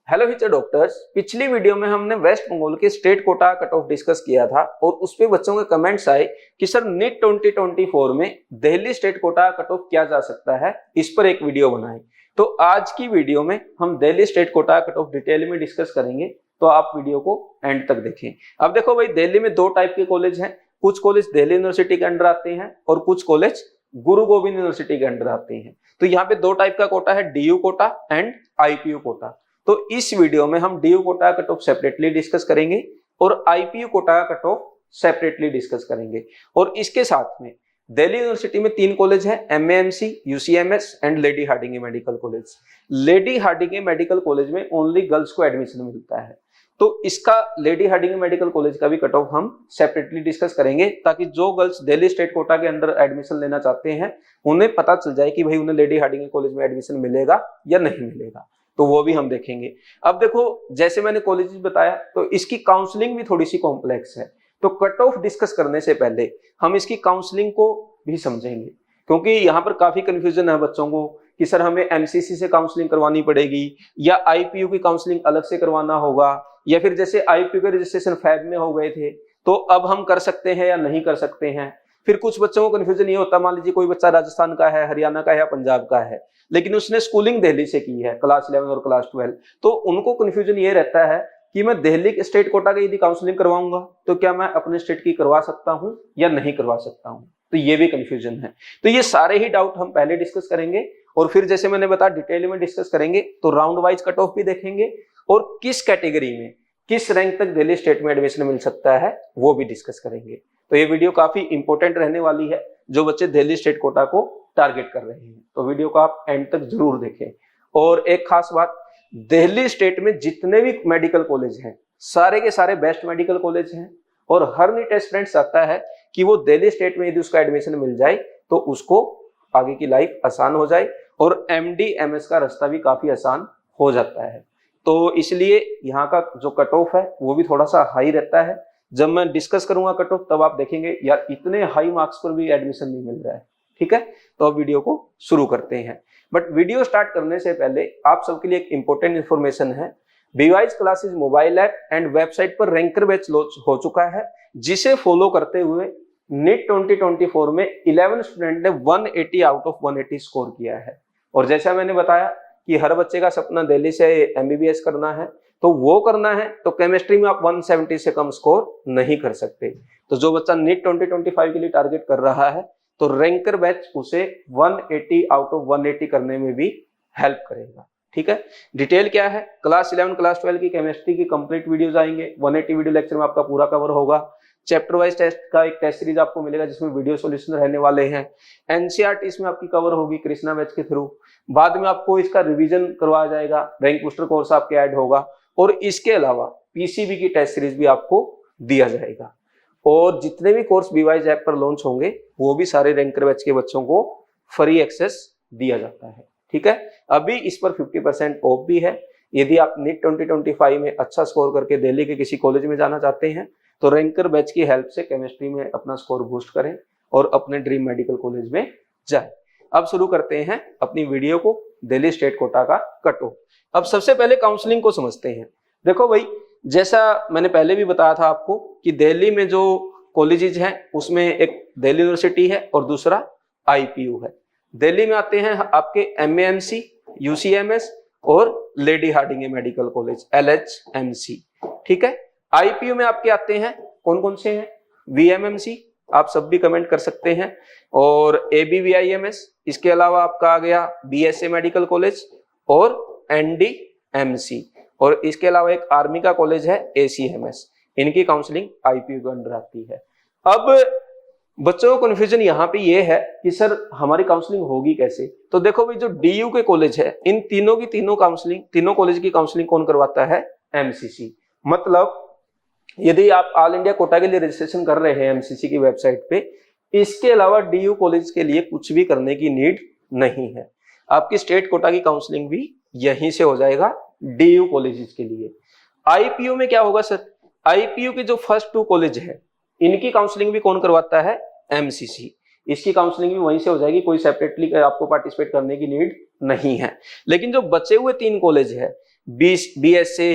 Hello future doctors. पिछली video में हमने वेस्ट बंगाल के state quota cut of discuss किया था और उस पे बच्चों के कमेंट्स आए कि सर नीट 2024 में Delhi state quota cut of किया जा सकता है, इस पर एक वीडियो बनाएं। तो आज की वीडियो में हम Delhi state quota cut of detail में डिस्कस करेंगे, तो आप वीडियो को एंड तक देखें। अब देखो भाई, दिल्ली में दो टाइप के कॉलेज हैं। कुछ कॉलेज दिल्ली यूनिवर्सिटी के अंडर आते हैं और कुछ कॉलेज गुरु गोविंद यूनिवर्सिटी के अंडर आते हैं। तो यहाँ पे दो टाइप का कोटा है, DU quota and IPU quota. तो इस वीडियो में हम DU quota cut off separately discuss करेंगे और IPU quota cut off separately discuss करेंगे। और इसके साथ में दिल्ली यूनिवर्सिटी में तीन कॉलेज हैं, MAMC, UCMS and Lady Hardinge Medical College. Lady Hardinge Medical College में ओनली गर्ल्स को एडमिशन मिलता है, तो इसका लेडी हार्डिंगे मेडिकल कॉलेज का भी कट ऑफ हम सेपरेटली डिस्कस करेंगे, ताकि जो गर्ल्स दिल्ली स्टेट कोटा के अंदर एडमिशन लेना चाहते हैं उन्हें पता चल जाए कि भाई उन्हें लेडी हार्डिंगे कॉलेज में एडमिशन मिलेगा या नहीं मिलेगा। तो वो भी हम देखेंगे। अब देखो, जैसे मैंने कॉलेजेस बताया तो इसकी काउंसलिंग भी थोड़ी सी कॉम्प्लेक्स है, तो कट ऑफ डिस्कस करने से पहले हम इसकी काउंसलिंग को भी समझेंगे, क्योंकि यहाँ पर काफी कंफ्यूजन है बच्चों को कि सर हमें एमसीसी से काउंसलिंग करवानी पड़ेगी या आईपीयू की काउंसलिंग अलग से करवाना होगा, या फिर जैसे आईपीयू के रजिस्ट्रेशन फैब में हो गए थे तो अब हम कर सकते हैं या नहीं कर सकते हैं। फिर कुछ बच्चों को कंफ्यूजन ये होता, मान लीजिए कोई बच्चा राजस्थान का है, हरियाणा का है या पंजाब का है, लेकिन उसने स्कूलिंग दिल्ली से की है, क्लास 11 और क्लास 12, तो उनको कंफ्यूजन ये रहता है कि मैं दिल्ली के स्टेट कोटा की यदि काउंसलिंग करवाऊंगा तो क्या मैं अपने स्टेट की करवा सकता हूं या नहीं करवा सकता हूं। तो ये भी कंफ्यूजन है। तो ये सारे ही डाउट हम पहले डिस्कस करेंगे और फिर जैसे मैंने बताया डिटेल में डिस्कस करेंगे। तो राउंड वाइज कट ऑफ भी देखेंगे और किस कैटेगरी में किस रैंक तक दिल्ली स्टेट में एडमिशन मिल सकता है वो भी डिस्कस करेंगे। तो ये वीडियो काफी इंपॉर्टेंट रहने वाली है जो बच्चे दिल्ली स्टेट कोटा को टारगेट कर रहे हैं, तो वीडियो को आप एंड तक जरूर देखें। और एक खास बात, दिल्ली स्टेट में जितने भी मेडिकल कॉलेज हैं सारे के सारे बेस्ट मेडिकल कॉलेज हैं और हर नीट एस्पिरेंट चाहता है कि वो दिल्ली स्टेट में यदि उसका एडमिशन मिल जाए तो उसको आगे की लाइफ आसान हो जाए और एमडी एमएस का रास्ता भी काफी आसान हो जाता है। तो इसलिए यहाँ का जो कट ऑफ है वो भी थोड़ा सा हाई रहता है। जब मैं डिस्कस करूंगा कट ऑफ तब आप देखेंगे यार इतने हाई मार्क्स पर भी एडमिशन नहीं मिल रहा है। ठीक है, तो अब वीडियो को शुरू करते हैं। बट वीडियो स्टार्ट करने से पहले आप सबके लिए एक इंपॉर्टेंट इंफॉर्मेशन है। Bewise classes mobile app and website पर रैंकर बैच लॉन्च हो चुका है, जिसे फॉलो करते हुए नीट 2024 में 11 स्टूडेंट ने 180 आउट ऑफ 180 स्कोर किया है। और जैसा मैंने बताया कि हर बच्चे का सपना दिल्ली से एमबीबीएस करना है, तो वो करना है तो केमिस्ट्री में आप 170 से कम स्कोर नहीं कर सकते। तो जो बच्चा नीट 2025 के लिए टारगेट कर रहा है तो रैंकर बैच उसे 180 आउट ऑफ 180 करने में भी हेल्प करेगा। ठीक है, डिटेल क्या है, क्लास 11 क्लास 12 की केमिस्ट्री की कंप्लीट वीडियोस आएंगे, 180 वीडियो लेक्चर में आपका पूरा कवर होगा। चैप्टर वाइज टेस्ट का एक टेस्ट सीरीज आपको मिलेगा जिसमें वीडियो सॉल्यूशन रहने वाले हैं। एनसीईआरटी इसमें आपकी कवर होगी कृष्णा बैच के थ्रू। बाद में आपको इसका रिवीजन करवाया जाएगा, रैंक बूस्टर कोर्स आपके ऐड होगा और इसके अलावा पीसीबी की टेस्ट सीरीज भी आपको दिया जाएगा। और जितने भी कोर्स बीवाइज ऐप पर लॉन्च होंगे वो भी सारे रैंकर बैच के बच्चों को फ्री एक्सेस दिया जाता है। ठीक है, अभी इस पर 50% ऑफ भी है। यदि आप नीट 2025 में अच्छा स्कोर करके दिल्ली के किसी कॉलेज में जाना चाहते हैं तो रैंकर बैच की हेल्प से केमिस्ट्री में अपना स्कोर बूस्ट करें और अपने ड्रीम मेडिकल कॉलेज में जाएं। अब शुरू करते हैं अपनी वीडियो को, दिल्ली स्टेट कोटा का कट ऑफ। अब सबसे पहले काउंसलिंग को समझते हैं। देखो भाई, जैसा मैंने पहले भी बताया था आपको कि दिल्ली में जो कॉलेजेस हैं उसमें एक दिल्ली यूनिवर्सिटी है और दूसरा आईपीयू है। दिल्ली में आते हैं आपके एमएएमसी, यूसीएमएस और लेडी हार्डिंगे मेडिकल कॉलेज एलएचएमसी। ठीक है, आईपीयू में आपके आते हैं कौन कौन से हैं, वीएमएमसी, आप सब भी कमेंट कर सकते हैं, और एबीवीआईएमएस, इसके अलावा आपका आ गया बीएसए मेडिकल कॉलेज और एनडीएमसी, और इसके अलावा एक आर्मी का कॉलेज है एसीएमएस। इनकी काउंसलिंग आईपीयू के अंडर आती है। अब बच्चों को कंफ्यूजन यहाँ पे ये है कि सर हमारी काउंसलिंग होगी कैसे। तो देखो भाई, जो डीयू के कॉलेज है इन तीनों की तीनों कॉलेज की काउंसलिंग कौन करवाता है, एमसीसी। मतलब यदि आप ऑल इंडिया कोटा के लिए रजिस्ट्रेशन कर रहे हैं एमसीसी की वेबसाइट पे, इसके अलावा डीयू कॉलेज के लिए कुछ भी करने की नीड नहीं है। आपकी स्टेट कोटा की काउंसलिंग भी यहीं से हो जाएगा डीयू कॉलेजेस के लिए। आईपीयू में क्या होगा सर, आईपीयू के जो फर्स्ट 2 कॉलेज है इनकी काउंसलिंग भी कौन करवाता है, एमसीसी। इसकी काउंसलिंग भी वहीं से हो जाएगी, कोई सेपरेटली आपको पार्टिसिपेट करने की नीड नहीं है। लेकिन जो बचे हुए 3 कॉलेज है BSA,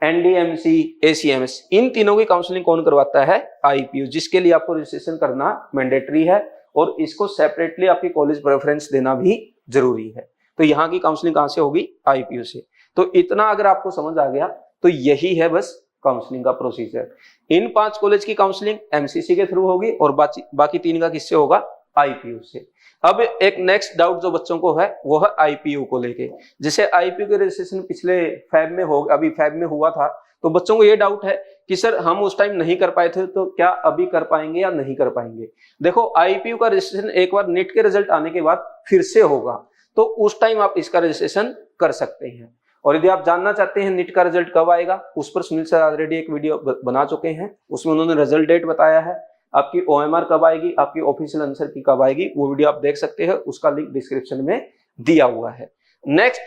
NDMC, ACMS, इन तीनों की काउंसलिंग कौन करवाता है? IPU, जिसके लिए आपको रजिस्ट्रेशन करना मैंडेटरी है और इसको सेपरेटली आपकी कॉलेज प्रेफरेंस देना भी जरूरी है। तो यहाँ की काउंसलिंग कहाँ से होगी? IPU से। तो इतना अगर आपको समझ आ गया तो यही है बस काउंसलिंग का प्रोसीजर। इन 5 कॉलेज की काउंसलिंग MCC के थ्रू होगी और बाकी 3 का किससे होगा? IPU से। अब एक नेक्स्ट डाउट जो बच्चों को है वो है IPU को लेके। जैसे IPU के रजिस्ट्रेशन पिछले फैब में हो, अभी फैब में हुआ था, तो बच्चों को ये डाउट है कि सर हम उस टाइम नहीं कर पाए थे तो क्या अभी कर पाएंगे या नहीं कर पाएंगे? देखो, IPU का रजिस्ट्रेशन एक बार नीट के रिजल्ट आने के बाद फिर से होगा, तो उस टाइम आप इसका रजिस्ट्रेशन कर सकते हैं। और यदि आप जानना चाहते हैं नीट का रिजल्ट कब आएगा, उस पर सुनील सर ऑलरेडी एक वीडियो बना चुके हैं, उसमें उन्होंने रिजल्ट डेट बताया है। आपकी OMR कब आएगी, आपकी ऑफिशियल आंसर की कब आएगी, वो वीडियो आप देख सकते हैं, उसका लिंक डिस्क्रिप्शन में दिया हुआ है। नेक्स्ट,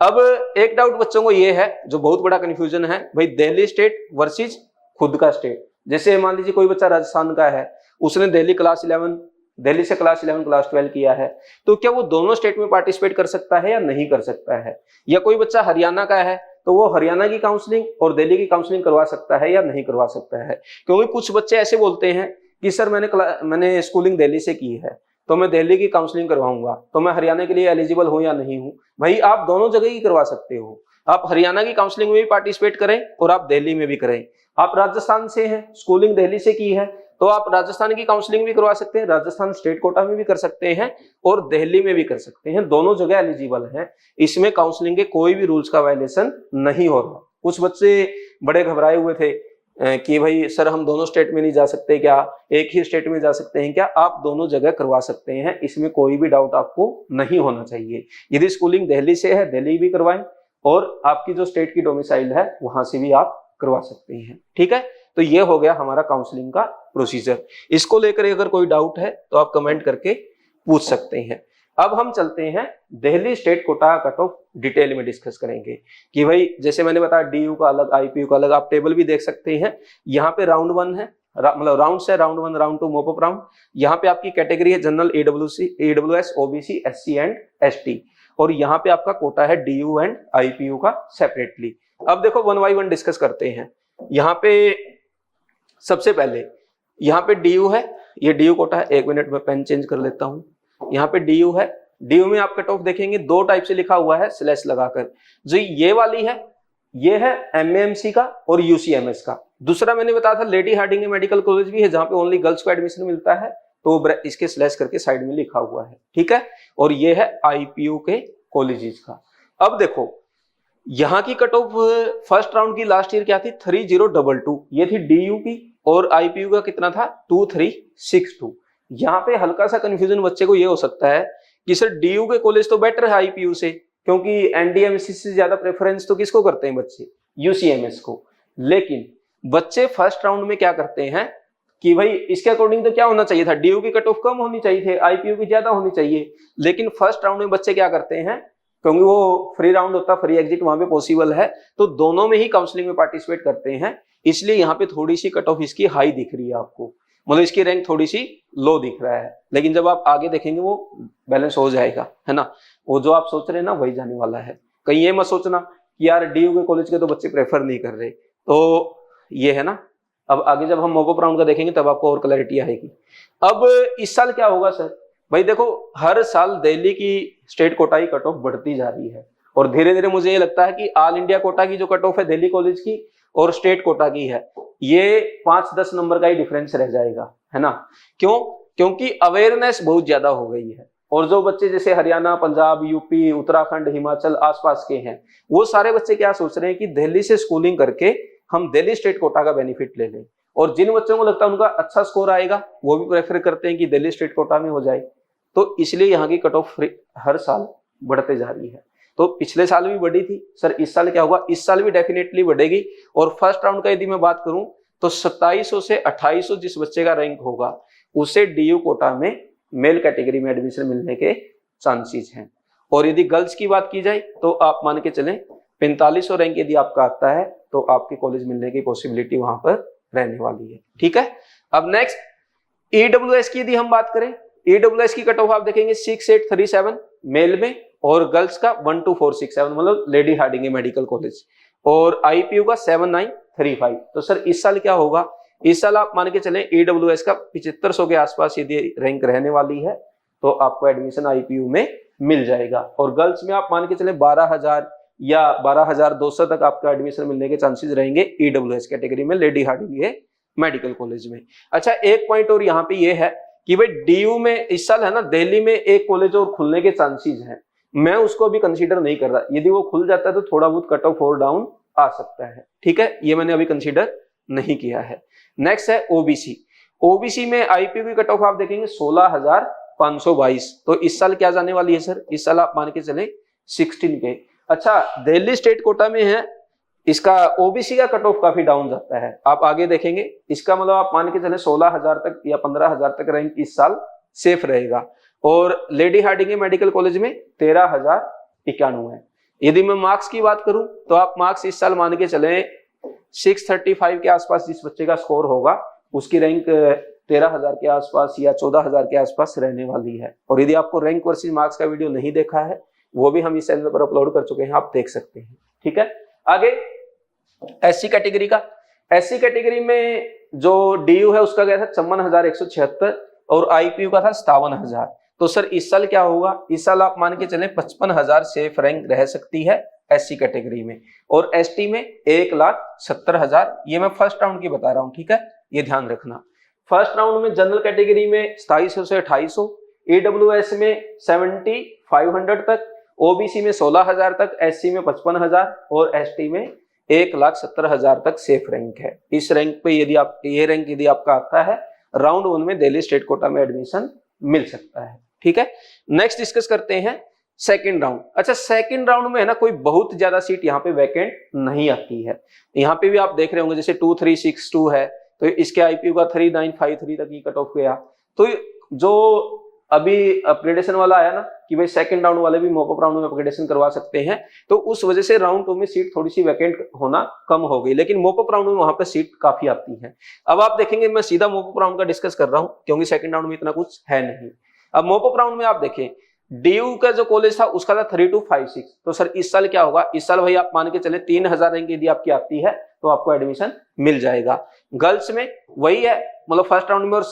अब एक डाउट बच्चों को ये है जो बहुत बड़ा कंफ्यूजन है, भाई दिल्ली स्टेट वर्सेस खुद का स्टेट। जैसे मान लीजिए कोई बच्चा राजस्थान का है, उसने दिल्ली से क्लास 11 क्लास 12 किया है, तो क्या वो दोनों स्टेट में पार्टिसिपेट कर सकता है या नहीं कर सकता है? या कोई बच्चा हरियाणा का है तो वो हरियाणा की काउंसलिंग और दिल्ली की काउंसलिंग करवा सकता है या नहीं करवा सकता है? क्योंकि कुछ बच्चे ऐसे बोलते हैं कि सर मैंने स्कूलिंग दिल्ली से की है तो मैं दिल्ली की काउंसलिंग करवाऊंगा, तो मैं हरियाणा के लिए एलिजिबल हूं या नहीं हूं? भाई आप दोनों जगह ही करवा सकते हो। आप हरियाणा की काउंसलिंग में भी पार्टिसिपेट करें और आप दिल्ली में भी करें। आप राजस्थान से हैं, स्कूलिंग दिल्ली से की है, तो आप राजस्थान की काउंसलिंग भी करवा सकते हैं, राजस्थान स्टेट कोटा में भी कर सकते हैं और दिल्ली में भी कर सकते हैं, दोनों जगह एलिजिबल हैं। इसमें काउंसलिंग के कोई भी रूल्स का वायलेशन नहीं हो रहा। कुछ बच्चे बड़े घबराए हुए थे कि भाई सर हम दोनों स्टेट में नहीं जा सकते क्या, एक ही स्टेट में जा सकते हैं क्या? आप दोनों जगह करवा सकते हैं, इसमें कोई भी डाउट आपको नहीं होना चाहिए। यदि स्कूलिंग दिल्ली से है, दिल्ली भी करवाएं, और आपकी जो स्टेट की डोमिसाइल है वहां से भी आप करवा सकते हैं। ठीक है, तो ये हो गया हमारा काउंसलिंग का प्रोसीजर। इसको लेकर अगर कोई डाउट है तो आप कमेंट करके पूछ सकते हैं। अब हम चलते हैं Delhi state quota cut of detail में डिस्कस करेंगे कि भाई जैसे मैंने बताया DU का अलग, IPU का अलग, आप टेबल भी देख सकते हैं। यहाँ पे राउंड 1 है, मतलब राउंड है, राउंड 1, राउंड 2 मोप अप राउंड। यहाँ पे आपकी कैटेगरी है general, AWS, OBC, SC and ST, और यहाँ पे आपका कोटा है DU एंड IPU का सेपरेटली। अब देखो 1 by 1 डिस्कस करते हैं। यहाँ पे सबसे पहले यहाँ पे DU है, ये DU कोटा है। 1 मिनट में पेन चेंज कर लेता हूँ। यहाँ पे DU है, DU में आप कट ऑफ देखेंगे 2 टाइप से लिखा हुआ है स्लैश लगाकर। जो ये वाली है, ये है MAMC का और UCMS का। दूसरा मैंने बताया था लेडी हार्डिंग मेडिकल कॉलेज भी है जहाँ पे ओनली गर्ल्स को एडमिशन मिलता है, तो इसके स्लैश करके साइड में लिखा हुआ है। ठीक है, और ये है IPU के कॉलेजेस का। अब देखो यहाँ की कट ऑफ फर्स्ट राउंड की लास्ट ईयर क्या थी? 3022, ये थी DU की, और IPU का कितना था? 2362। यहाँ पे हल्का सा कंफ्यूजन बच्चे को ये हो सकता है कि सर DU के कॉलेज तो बेटर है IPU से, क्योंकि NDMC से ज्यादा प्रेफरेंस तो किसको करते हैं बच्चे? UCMS को। लेकिन बच्चे फर्स्ट राउंड में क्या करते हैं कि भाई इसके अकॉर्डिंग तो क्या होना चाहिए था? DU की कट ऑफ कम होनी चाहिए थे, IPU की ज्यादा होनी चाहिए। लेकिन फर्स्ट राउंड में बच्चे क्या करते हैं, क्योंकि वो फ्री राउंड होता, फ्री एग्जिट वहां पे पॉसिबल है, तो दोनों में ही काउंसलिंग में पार्टिसिपेट करते हैं। इसलिए यहाँ पे थोड़ी सी कट ऑफ इसकी हाई दिख रही है आपको, मतलब इसकी रैंक थोड़ी सी लो दिख रहा है। लेकिन जब आप आगे देखेंगे वो बैलेंस हो जाएगा, है ना। वो जो आप सोच रहे हैं ना वही जाने वाला है। कहीं ये मत सोचना कि यार DU के कॉलेज के तो बच्चे प्रेफर नहीं कर रहे, तो ये है ना। अब आगे जब हम मॉक अप राउंड का देखेंगे तब आपको और क्लैरिटी आएगी। अब इस साल क्या होगा सर? भाई देखो, हर साल दिल्ली की स्टेट कोटा की कट ऑफ बढ़ती जा रही है, और धीरे धीरे मुझे ये लगता है कि ऑल इंडिया कोटा की जो कट ऑफ है दिल्ली कॉलेज की और स्टेट कोटा की है, ये 5-10 नंबर का ही डिफरेंस रह जाएगा, है ना। क्यों? क्योंकि अवेयरनेस बहुत ज्यादा हो गई है, और जो बच्चे जैसे हरियाणा, पंजाब, यूपी, उत्तराखंड, हिमाचल आसपास के हैं, वो सारे बच्चे क्या सोच रहे हैं कि दिल्ली से स्कूलिंग करके हम दिल्ली स्टेट कोटा का बेनिफिट ले लें। और जिन बच्चों को लगता है उनका अच्छा स्कोर आएगा, वो भी प्रेफर करते हैं कि दिल्ली स्टेट कोटा में हो जाए। तो इसलिए यहाँ की कट ऑफ हर साल बढ़ते जा रही है। तो पिछले साल भी बढ़ी थी सर, इस साल क्या होगा? इस साल भी डेफिनेटली बढ़ेगी। और फर्स्ट राउंड का यदि मैं बात करूं तो 2700 से 2800 जिस बच्चे का रैंक होगा उसे DU कोटा में मेल कैटेगरी में एडमिशन मिलने के चांसेस हैं। और यदि गर्ल्स की बात की जाए तो आप मान के चलें 4500 रैंक यदि आपका आता है तो आपके कॉलेज मिलने की पॉसिबिलिटी वहां पर रहने वाली है। ठीक है, अब नेक्स्ट EWS की यदि हम बात करें, EWS की कट ऑफ आप देखेंगे 6837 मेल में और गर्ल्स का 12467 मतलब लेडी हार्डिंगे मेडिकल कॉलेज, और आईपीयू का 7935। तो सर इस साल क्या होगा, इस साल आप मान के चलें ईडब्ल्यूएस का 7500 के आसपास यदि रैंक रहने वाली है तो आपको एडमिशन आईपीयू में मिल जाएगा। और गर्ल्स में आप मान के चलें 12,000 या 12,200 तक आपका एडमिशन मिलने के चांसेस रहेंगे ईडब्ल्यूएस कैटेगरी में लेडी हार्डिंगे मेडिकल कॉलेज में। अच्छा एक पॉइंट और यहाँ पे ये है कि भाई डीयू में इस साल है ना दिल्ली में एक कॉलेज और खुलने के चांसेस हैं, मैं उसको अभी कंसीडर नहीं कर रहा, यदि वो खुल जाता है तो थोड़ा बहुत कट ऑफ और डाउन आ सकता है, ठीक है, ये मैंने अभी कंसीडर नहीं किया है। नेक्स्ट है ओबीसी। ओबीसी में आईपीयू की कट ऑफ आप देखेंगे 16,522। तो इस साल क्या जाने वाली है सर, इस साल आप मान के चले 16 के। अच्छा दिल्ली स्टेट कोटा में है, इसका ओबीसी का कट ऑफ काफी डाउन जाता है, आप आगे देखेंगे, इसका मतलब आप मान के चले 16,000 तक या 15,000 तक रैंक इस साल सेफ रहेगा। और लेडी हार्डिंगे मेडिकल कॉलेज में 13,091 है। यदि मैं मार्क्स की बात करूं तो आप मार्क्स इस साल मान के चले 635 के आसपास जिस बच्चे का स्कोर होगा उसकी रैंक 13,000 के आसपास या 14,000 के आसपास रहने वाली है। और यदि आपको रैंक वर्सेस मार्क्स का वीडियो नहीं देखा है वो भी हम इस चैनल पर अपलोड कर चुके हैं, आप देख सकते हैं, ठीक है। आगे एससी कैटेगरी का, एससी कैटेगरी में जो डीयू है उसका गया था 54,176 और आईपीयू का था 57,000। तो सर इस साल क्या होगा, इस साल आप मान के चले 55,000 सेफ रैंक रह सकती है एससी कैटेगरी में। और एसटी में 1,70,000, ये मैं फर्स्ट राउंड की बता रहा हूं, ठीक है, ये ध्यान रखना। फर्स्ट राउंड में जनरल कैटेगरी में 2700 से 2800, ईडब्ल्यूएस में 7500 तक, ओबीसी में 16,000 तक, एससी में 55,000 और एसटी में 1,70,000 तक सेफ रैंक है। इस रैंक पे यदि आप ये रैंक यदि आपका आता है राउंड 1 में दिल्ली स्टेट कोटा में एडमिशन मिल सकता है, ठीक है। नेक्स्ट डिस्कस करते हैं सेकंड राउंड। अच्छा सेकंड राउंड में है ना कोई बहुत ज्यादा सीट यहाँ पे वैकेंट नहीं आती है, यहाँ पे भी आप देख रहे होंगे जैसे 2362 है तो इसके आईपीयू का 3953 तक ही कट ऑफ गया। तो जो अभी अपग्रेडेशन वाला आया ना कि भाई सेकंड राउंड वाले भी मॉकअप राउंड में अपग्रेडेशन करवा सकते हैं, तो उस वजह से राउंड 2 में सीट थोड़ी सी वैकेंट होना कम हो गई, लेकिन मॉकअप राउंड में वहां पे सीट काफी आती है। अब आप देखेंगे मैं सीधा मॉकअप राउंड का डिस्कस कर रहा हूं क्योंकि सेकंड राउंड में इतना कुछ है नहीं। अब मॉकअप राउंड में आप देखें डीयू का जो कॉलेज था उसका था 3256। तो सर इस साल क्या होगा, इस साल भाई आप मान के चले 3,000 रैंक यदि आपकी आती है तो आपको एडमिशन मिल जाएगा। गर्ल्स में वही है, मतलब फर्स्ट राउंड में और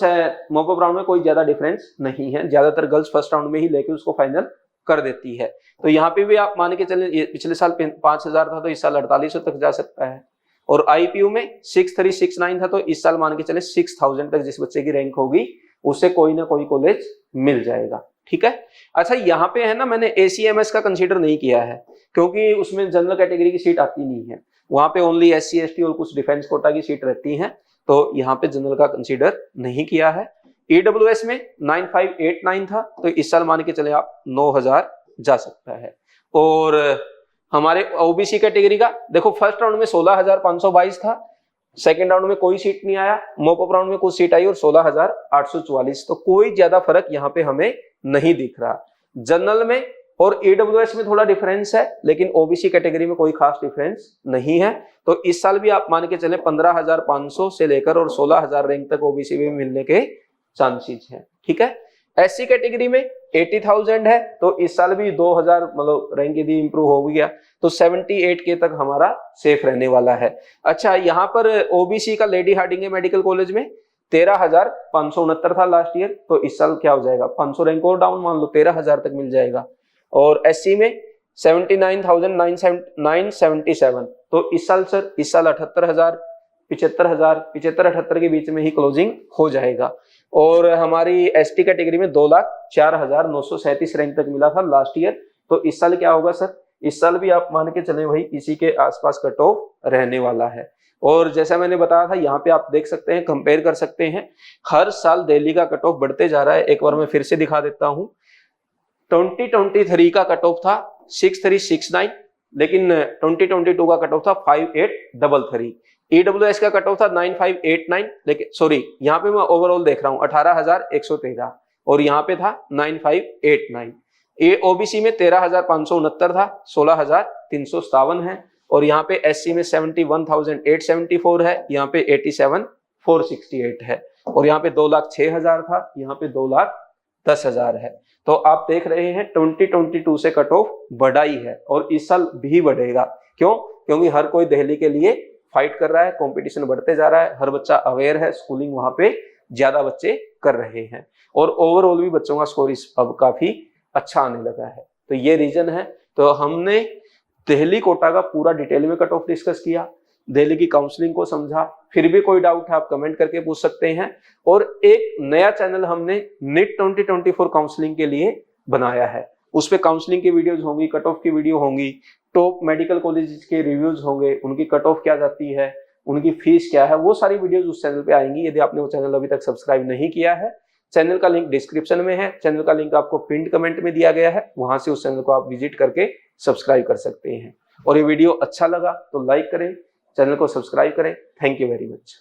मॉकअप राउंड में कोई ज्यादा डिफरेंस नहीं है, ज्यादातर गर्ल्स फर्स्ट राउंड में ही लेके उसको फाइनल कर देती है। तो यहाँ पे भी आप मान के चले पिछले साल 5,000 था तो इस साल 4800 तक जा सकता है। और आईपीयू में 6369 था तो इस साल मान के चले 6,000 तक जिस बच्चे की रैंक होगी उससे कोई ना कोई कॉलेज मिल जाएगा, ठीक है। अच्छा यहाँ पे है ना मैंने एसीएमएस का कंसीडर नहीं किया है क्योंकि उसमें जनरल कैटेगरी की सीट आती नहीं है, वहां पे ओनली एससी एसटी और कुछ डिफेंस कोटा की सीट रहती है, तो यहाँ पे जनरल का कंसीडर नहीं किया है। ईडब्ल्यूएस में 9589 था तो इस साल मान के चले आप 9,000 जा सकता है। और हमारे ओबीसी कैटेगरी का देखो फर्स्ट राउंड में 16,522 था, सेकेंड राउंड में कोई सीट नहीं आया, मॉकअप राउंड में कुछ सीट आई और 16,844। तो कोई ज्यादा फर्क यहाँ पे हमें नहीं दिख रहा। जनरल में और ईडब्ल्यूएस में थोड़ा डिफरेंस है लेकिन ओबीसी कैटेगरी में कोई खास डिफरेंस नहीं है। तो इस साल भी आप मान के चले 15,500 से लेकर और 16,000 रैंक तक ओबीसी में मिलने के चांसेस हैं, ठीक है। एससी कैटेगरी में 80,000 है तो इस साल भी 2,000 मतलब रैंक यदि इंप्रूव हो गया तो 78K तक हमारा सेफ रहने वाला है। अच्छा यहाँ पर ओबीसी का लेडी हार्डिंगे मेडिकल कॉलेज में 13,569 था लास्ट ईयर, तो इस साल क्या हो जाएगा 500 रैंक और डाउन मान लो 13,000 तक मिल जाएगा। और एससी में 79,977 तो इस साल सर इस साल 78,000 75,000 के बीच में ही क्लोजिंग हो जाएगा। और हमारी एसटी कैटेगरी में 2,04,937 रैंक तक मिला था लास्ट ईयर, तो इस साल क्या होगा सर, इस साल भी आप मान के चले भाई इसी के आसपास कट ऑफ रहने वाला है। और जैसा मैंने बताया था यहाँ पे आप देख सकते हैं, कंपेयर कर सकते हैं, हर साल दिल्ली का कट ऑफ बढ़ते जा रहा है। एक बार मैं फिर से दिखा देता हूँ, 2023 का कट ऑफ था 6369, लेकिन 2022 का कट ऑफ था 5833। ईडब्ल्यूएस का कट ऑफ था 9589, लेकिन सॉरी यहाँ पे मैं ओवरऑल देख रहा हूँ 18,113 और यहाँ पे था 9589। ये ओबीसी में 13,569 था, 16,357 है। और यहाँ पे एससी में 71,874 है, यहाँ पे 87,468 है। और यहाँ पे 2,06,000 था, यहाँ पे 2,00,000 10,000 है। तो आप देख रहे हैं 2022 से कट ऑफ बढ़ा ही है और इस साल भी बढ़ेगा। क्यों? क्योंकि हर कोई दिल्ली के लिए फाइट कर रहा है, कंपटीशन बढ़ते जा रहा है, हर बच्चा अवेयर है, स्कूलिंग वहां पे ज्यादा बच्चे कर रहे हैं और ओवरऑल भी बच्चों का स्कोर इस अब काफी अच्छा आने लगा है। तो ये रीजन है। तो हमने दिल्ली कोटा का पूरा डिटेल में कट ऑफ डिस्कस किया, दिल्ली की काउंसलिंग को समझा। फिर भी कोई डाउट है आप कमेंट करके पूछ सकते हैं। और एक नया चैनल हमने नीट 2024 काउंसलिंग के लिए बनाया है, उस पे काउंसलिंग की वीडियोस होंगी, कट ऑफ की वीडियो होंगी, टॉप मेडिकल कॉलेज के रिव्यूज होंगे, उनकी कट ऑफ क्या जाती है, उनकी फीस क्या है, वो सारी वीडियोस उस चैनल पे आएंगी। यदि आपने वो चैनल अभी तक सब्सक्राइब नहीं किया है, चैनल का लिंक डिस्क्रिप्शन में है, चैनल का लिंक आपको पिंड कमेंट में दिया गया है, वहां से उस चैनल को आप विजिट करके सब्सक्राइब कर सकते हैं। और ये वीडियो अच्छा लगा तो लाइक करें, चैनल को सब्सक्राइब करें। Thank you very much.